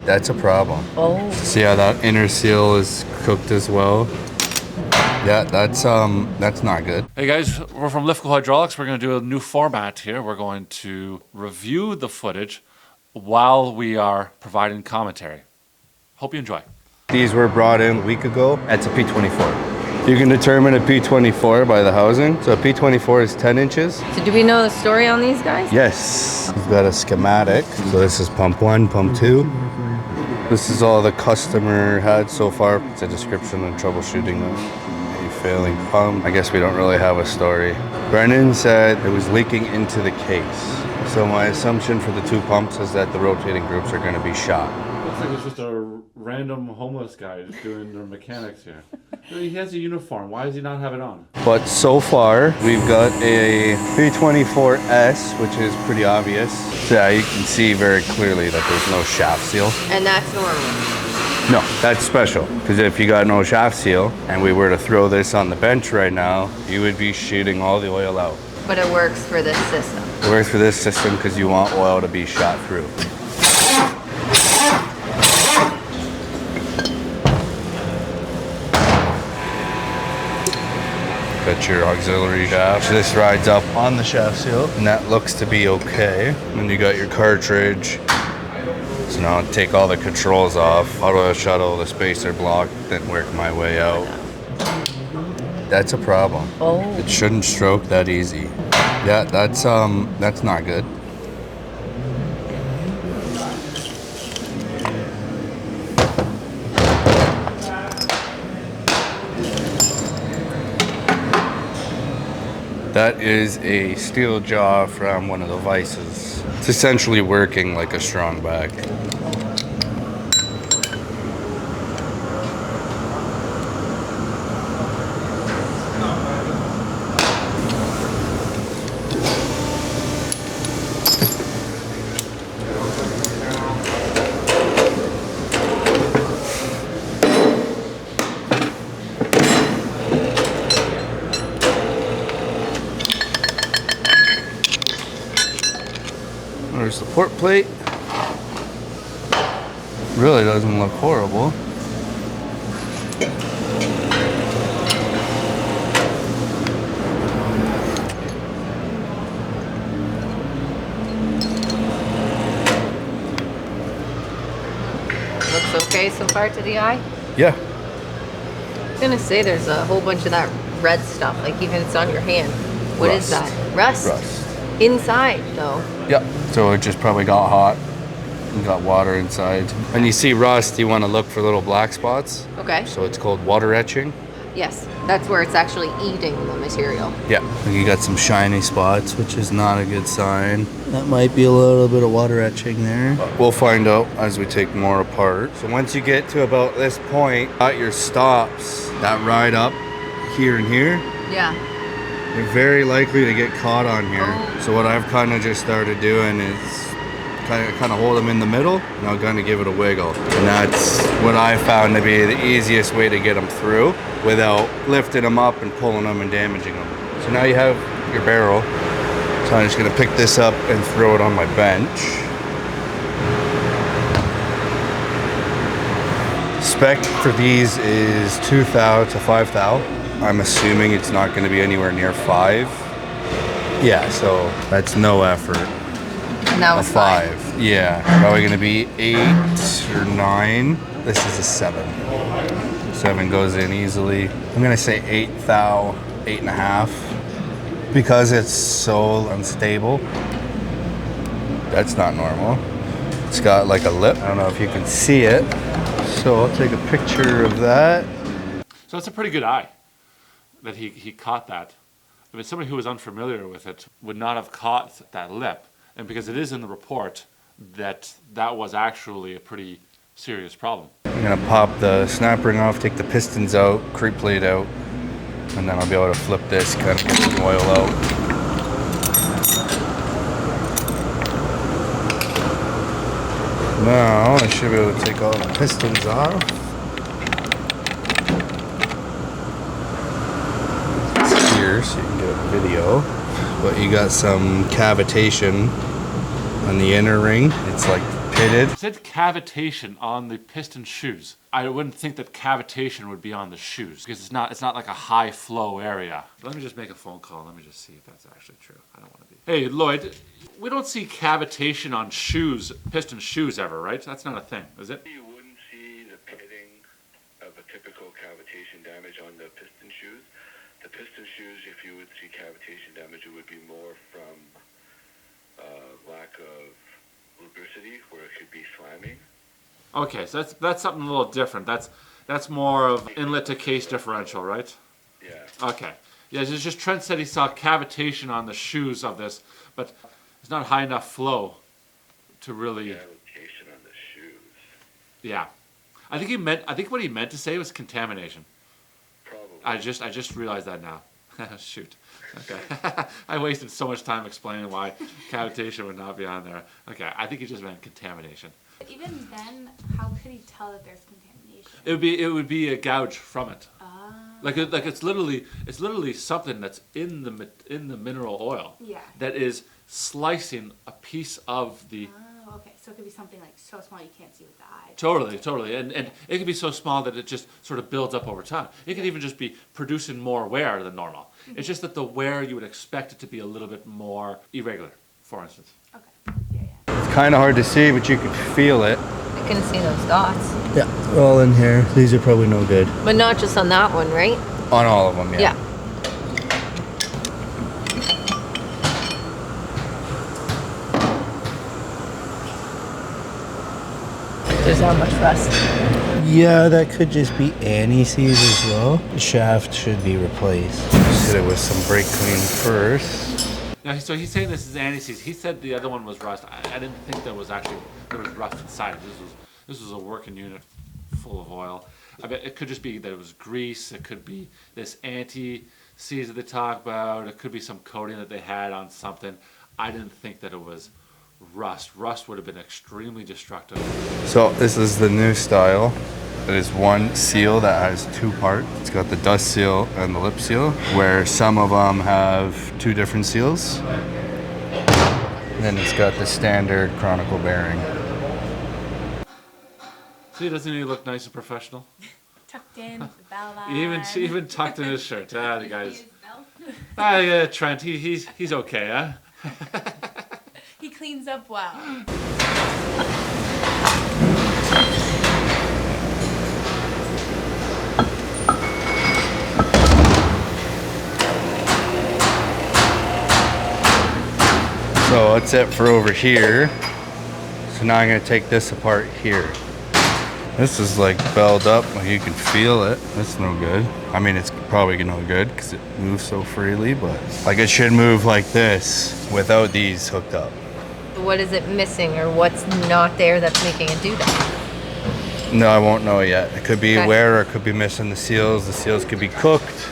That's a problem. Oh. See how that inner seal is cooked as well? Yeah, that's not good. Hey guys, we're from LIFCO Hydraulics. We're going to do a new format here. We're going to review the footage while we are providing commentary. Hope you enjoy. These were brought in a week ago. That's a P24. You can determine a P24 by the housing. So a P24 is 10 inches. So do we know the story on these guys? Yes. We've got a schematic. So this is pump 1, pump 2. This is all the customer had so far. It's a description and troubleshooting of a failing pump. I guess we don't really have a story. Brennan said it was leaking into the case. So my assumption for the two pumps is that the rotating groups are going to be shot. Looks like it's just a random homeless guy just doing their mechanics here. He has a uniform. Why does he not have it on? But so far, we've got a P24S, which is pretty obvious. So yeah, you can see very clearly that there's no shaft seal. And that's normal. No, that's special. Because if you got no shaft seal, and we were to throw this on the bench right now, you would be shooting all the oil out. But it works for this system. It works for this system because you want oil to be shot through. Got your auxiliary shaft. This rides up on the shaft seal, and that looks to be okay. And you got your cartridge. So now I'll take all the controls off. Auto shuttle, the spacer block, then work my way out. That's a problem. Oh. It shouldn't stroke that easy. Yeah, that's not good. That is a steel jaw from one of the vices. It's essentially working like a strong back. There's the port plate. Really doesn't look horrible. Looks okay so far to the eye? Yeah. I was gonna say there's a whole bunch of that red stuff, like even it's on your hand. What is Rust. that? Rust? Rust. Inside though. Yep. So it just probably got hot and got water inside. When you see rust, you want to look for little black spots. Okay. So it's called water etching. Yes, that's where it's actually eating the material. Yeah. You got some shiny spots, which is not a good sign. That might be a little bit of water etching there. But we'll find out as we take more apart. So once you get to about this point, at your stops that ride up here and here, Yeah. they're very likely to get caught on here. Oh. So what I've kind of just started doing is kind of hold them in the middle, and I'll kind of give it a wiggle. And that's what I found to be the easiest way to get them through without lifting them up and pulling them and damaging them. So now you have your barrel. So I'm just gonna pick this up and throw it on my bench. Spec for these is 2 thou to 5 thou. I'm assuming it's not going to be anywhere near 5. Yeah, so that's no effort. And that was 5. Yeah, probably going to be 8 or 9. This is a 7. 7 goes in easily. I'm going to say 8 thou, 8.5. Because it's so unstable. That's not normal. It's got like a lip. I don't know if you can see it. So I'll take a picture of that. So that's a pretty good eye that he caught that. I mean, somebody who was unfamiliar with it would not have caught that lip. And because it is in the report that was actually a pretty serious problem. I'm gonna pop the snap ring off, take the pistons out, creep plate out, and then I'll be able to flip this, kind of get some oil out. Now I should be able to take all the pistons off. It's here so you can get a video. But you got some cavitation on the inner ring. It's like It did? It said cavitation on the piston shoes. I wouldn't think that cavitation would be on the shoes because it's not like a high flow area. Let me just make a phone call. Let me just see if that's actually true. I don't want to be. Hey, Lloyd, we don't see cavitation on shoes, piston shoes ever, right? That's not a thing, is it? You wouldn't see the pitting of a typical cavitation damage on the piston shoes. The piston shoes, if you would see cavitation damage, it would be more from lack of lubricity, where it could be slamming. Okay, so that's something a little different. That's more of inlet to case differential, right? Yeah. Okay. Yeah, it's just Trent said he saw cavitation on the shoes of this, but it's not high enough flow to really. Cavitation on the shoes. Yeah, I think what he meant to say was contamination. Probably. I just realized that now. Shoot. Okay. I wasted so much time explaining why cavitation would not be on there. Okay, I think he just meant contamination. Even then, how could he tell that there's contamination? It would be a gouge from it. Ah. Like it's literally something that's in the mineral oil. Yeah. That is slicing a piece of the. Oh, okay. So it could be something like so small you can't see with the eye. Totally, and it could be so small that it just sort of builds up over time. It could even just be producing more wear than normal. It's just that the wear you would expect it to be a little bit more irregular, for instance. Okay. Yeah. It's kind of hard to see, but you could feel it. I can see those dots. Yeah, all in here. These are probably no good. But not just on that one, right? On all of them, yeah. Yeah. There's not much rust. Yeah, that could just be anti-seize as well. The shaft should be replaced. Hit it with some brake clean first. Now, so he's saying this is anti-seize. He said the other one was rust. I didn't think there was rust inside. This was a working unit full of oil. I bet it could just be that it was grease. It could be this anti-seize that they talk about. It could be some coating that they had on something. I didn't think that it was rust. Rust would have been extremely destructive. So this is the new style. It is one seal that has two parts. It's got the dust seal and the lip seal, where some of them have two different seals. And then it's got the standard chronicle bearing. See, doesn't he look nice and professional? Tucked in with the bell line. Even tucked in his shirt. Ah, the guy's. His belt. Yeah, Trent. He's okay, huh? He cleans up well. So that's it for over here. So now I'm gonna take this apart here. This is like belled up, like you can feel it. That's no good. I mean, it's probably no good because it moves so freely, but like it should move like this without these hooked up. What is it missing or what's not there that's making it do that? No, I won't know yet. It could be Okay. wear or it could be missing the seals. The seals could be cooked.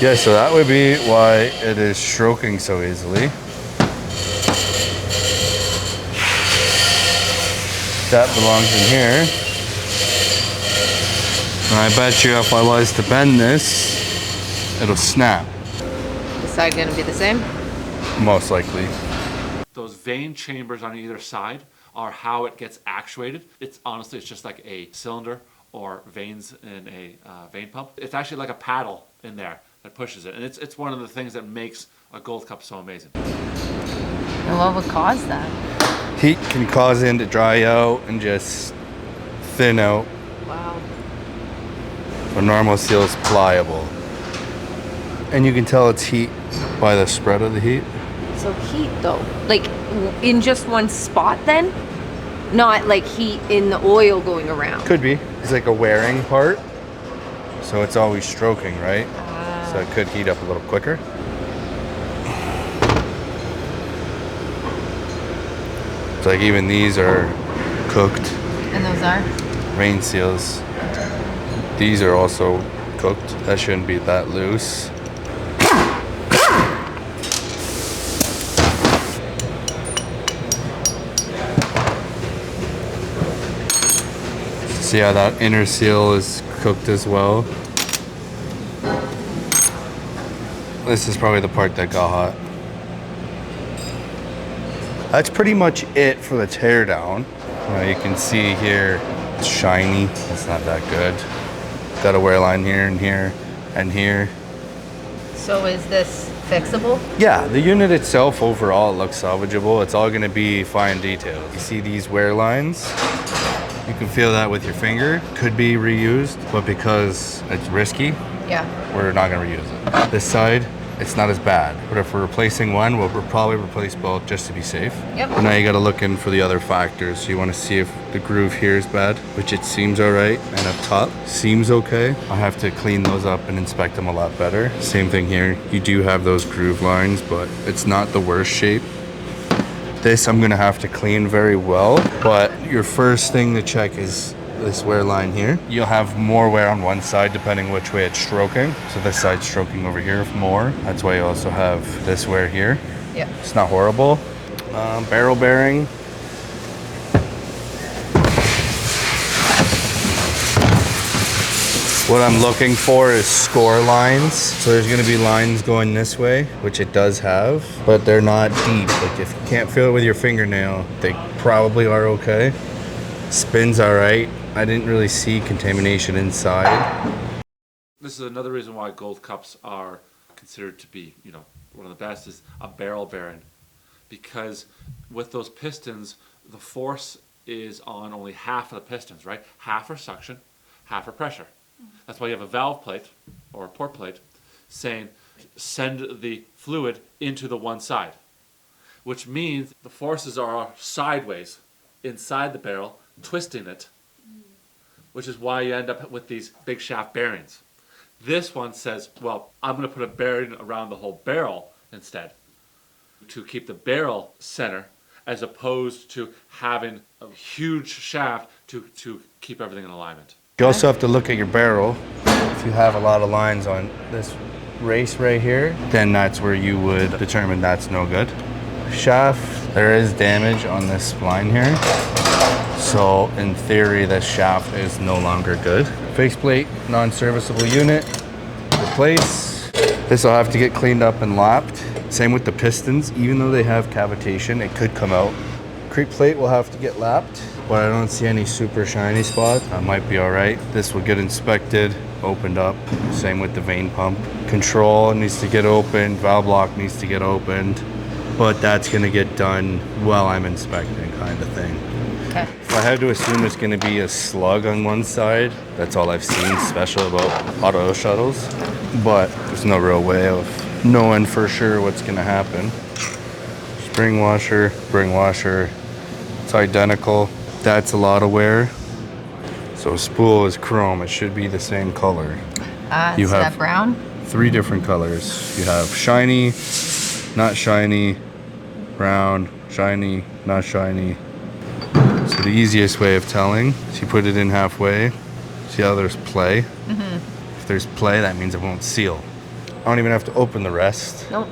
Yeah, so that would be why it is stroking so easily. That belongs in here. And I bet you if I was to bend this, it'll snap. The side gonna be the same? Most likely. Those vane chambers on either side are how it gets actuated. It's just like a cylinder or veins in a vane pump. It's actually like a paddle in there that pushes it. And it's one of the things that makes a Gold Cup so amazing. And what would cause that? Heat can cause it to dry out and just thin out. Wow. A normal seal is pliable. And you can tell it's heat by the spread of the heat. So heat though, like in just one spot then? Not like heat in the oil going around. Could be. It's like a wearing part. So it's always stroking, right? So it could heat up a little quicker. It's like even these are cooked. And those are? Rain seals. These are also cooked. That shouldn't be that loose. So yeah, that inner seal is cooked as well. This is probably the part that got hot. That's pretty much it for the teardown. You can see here, it's shiny. It's not that good. Got a wear line here and here and here. So is this fixable? Yeah, the unit itself overall looks salvageable. It's all gonna be fine details. You see these wear lines? You can feel that with your finger. Could be reused, but because it's risky, Yeah. we're not gonna reuse it. This side, it's not as bad. But if we're replacing one, we'll probably replace both just to be safe. Yep. But now you gotta look in for the other factors. So you wanna see if the groove here is bad, which it seems all right. And up top, seems okay. I have to clean those up and inspect them a lot better. Same thing here. You do have those groove lines, but it's not the worst shape. This I'm gonna have to clean very well. But your first thing to check is this wear line here. You'll have more wear on one side depending which way it's stroking. So this side's stroking over here more. That's why you also have this wear here. Yeah. It's not horrible. Barrel bearing. What I'm looking for is score lines. So there's gonna be lines going this way, which it does have, but they're not deep. Like if you can't feel it with your fingernail, they probably are okay. Spin's all right. I didn't really see contamination inside. This is another reason why gold cups are considered to be, one of the best is a barrel bearing. Because with those pistons, the force is on only half of the pistons, right? Half are suction, half are pressure. That's why you have a valve plate or a port plate saying send the fluid into the one side, which means the forces are sideways inside the barrel, twisting it, which is why you end up with these big shaft bearings. This one says, well, I'm going to put a bearing around the whole barrel instead to keep the barrel center, as opposed to having a huge shaft to keep everything in alignment. You also have to look at your barrel. If you have a lot of lines on this race right here, then that's where you would determine that's no good. Shaft, there is damage on this line here. So in theory, this shaft is no longer good. Faceplate, non-serviceable unit, replace. This will have to get cleaned up and lapped. Same with the pistons, even though they have cavitation, it could come out. Creep plate will have to get lapped, but I don't see any super shiny spots. That might be all right. This will get inspected, opened up. Same with the vane pump. Control needs to get opened, valve block needs to get opened, but that's gonna get done while I'm inspecting, kind of thing. Okay. If I had to assume it's gonna be a slug on one side, that's all I've seen special about auto shuttles, but there's no real way of knowing for sure what's gonna happen. Spring washer, it's identical. That's a lot of wear. So spool is chrome, it should be the same color. You Is have that brown? 3 different colors. You have shiny, not shiny, brown, shiny, not shiny. So the easiest way of telling is you put it in halfway. See how there's play? If there's play, that means it won't seal. I don't even have to open the rest. Nope.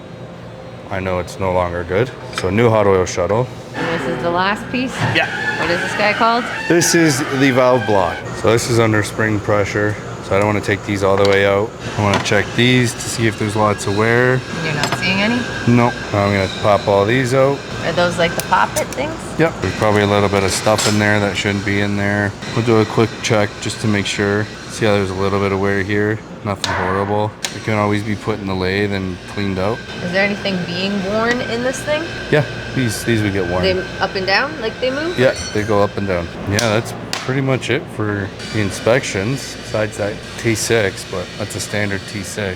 I know it's no longer good. So new hot oil shuttle. And this is the last piece? Yeah. What is this guy called? This is the valve block. So this is under spring pressure. So I don't want to take these all the way out. I want to check these to see if there's lots of wear. You're not seeing any? Nope. I'm going to pop all these out. Are those like the pop-it things? Yep. There's probably a little bit of stuff in there that shouldn't be in there. We'll do a quick check just to make sure. See how there's a little bit of wear here. Nothing horrible. It can always be put in the lathe and cleaned out. Is there anything being worn in this thing? Yeah, these would get worn. They up and down like they move? Yeah, they go up and down. Yeah, that's pretty much it for the inspections, besides that T6, but that's a standard T6.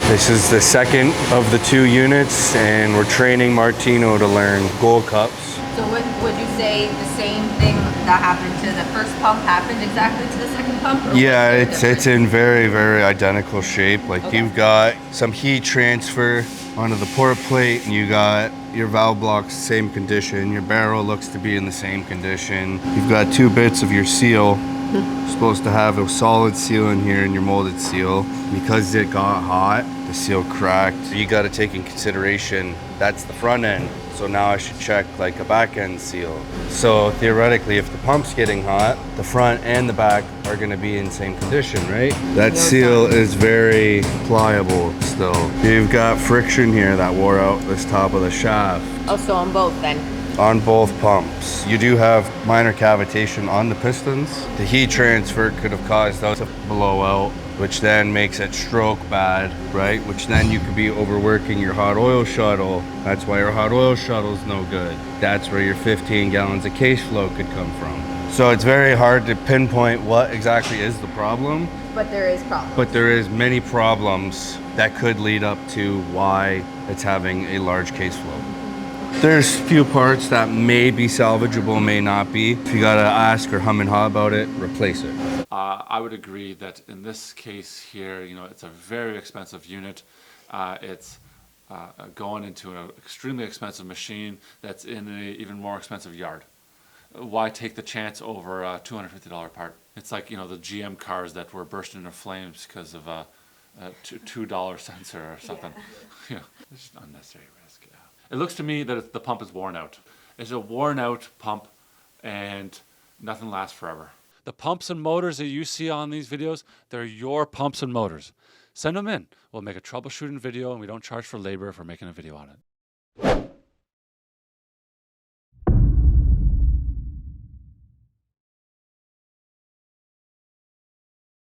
This is the second of the 2 units, and we're training Martino to learn gold cups. So would you say the same thing that happened to the first pump happened exactly to the second pump? Or Yeah, was there a it's in difference? very, very identical shape. Like Okay. you've got some heat transfer onto the port plate, and you got your valve blocks same condition. Your barrel looks to be in the same condition. You've got 2 bits of your seal. You're supposed to have a solid seal in here and your molded seal. Because it got hot, the seal cracked. You got to take in consideration that's the front end. So now I should check like a back end seal. So theoretically, if the pump's getting hot, the front and the back are going to be in same condition, right? That seal is very pliable still. You've got friction here that wore out this top of the shaft. Also on both then. On both pumps. You do have minor cavitation on the pistons. The heat transfer could have caused those to blow out, which then makes it stroke bad, right? Which then you could be overworking your hot oil shuttle. That's why your hot oil shuttle's no good. That's where your 15 gallons of case flow could come from. So it's very hard to pinpoint what exactly is the problem. But there is problems. But there is many problems that could lead up to why it's having a large case flow. There's few parts that may be salvageable, may not be. If you gotta ask or hum and haw about it, replace it. I would agree that in this case here, you know, it's a very expensive unit. It's going into an extremely expensive machine that's in an even more expensive yard. Why take the chance over a $250 part? It's like, you know, the GM cars that were bursting into flames because of a $2 sensor or something. Yeah, yeah, it's just unnecessary risk. Yeah. It looks to me that the pump is worn out. It's a worn out pump and nothing lasts forever. The pumps and motors that you see on these videos, they're your pumps and motors. Send them in. We'll make a troubleshooting video and we don't charge for labor if we're making a video on it.